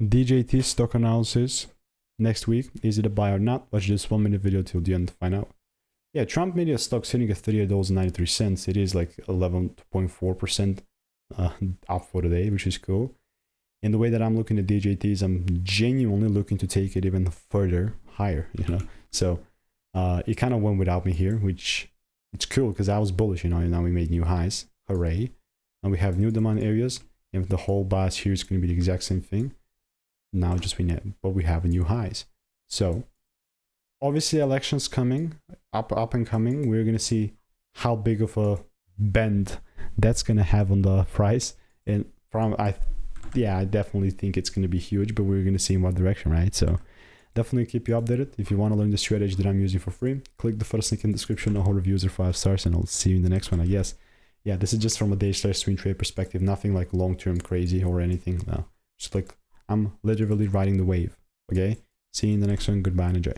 DJT stock analysis next week. Is it a buy or not? Watch this 1 minute video till the end to find out. Yeah, Trump media stock sitting at $38.93. It is like 11.4% up for today, which is cool. And the way that I'm looking at DJT is I'm genuinely looking to take it even further higher, you know. So it kind of went without me here, which it's cool because I was bullish, you know, and now we made new highs. Hooray. And we have new demand areas. And the whole bias here is going to be the exact same thing. Now but we have new highs. So obviously elections coming, up and coming. We're going to see how big of a bend that's going to have on the price. And I definitely think it's going to be huge, but we're going to see in what direction, right? So definitely keep you updated. If you want to learn the strategy that I'm using for free, click the first link in the description. All reviews are 5 stars, and I'll see you in the next one, I guess. Yeah, this is just from a day/swing trade perspective, nothing like long-term crazy or anything. No, just like I'm literally riding the wave. Okay, see you in the next one. Goodbye and enjoy.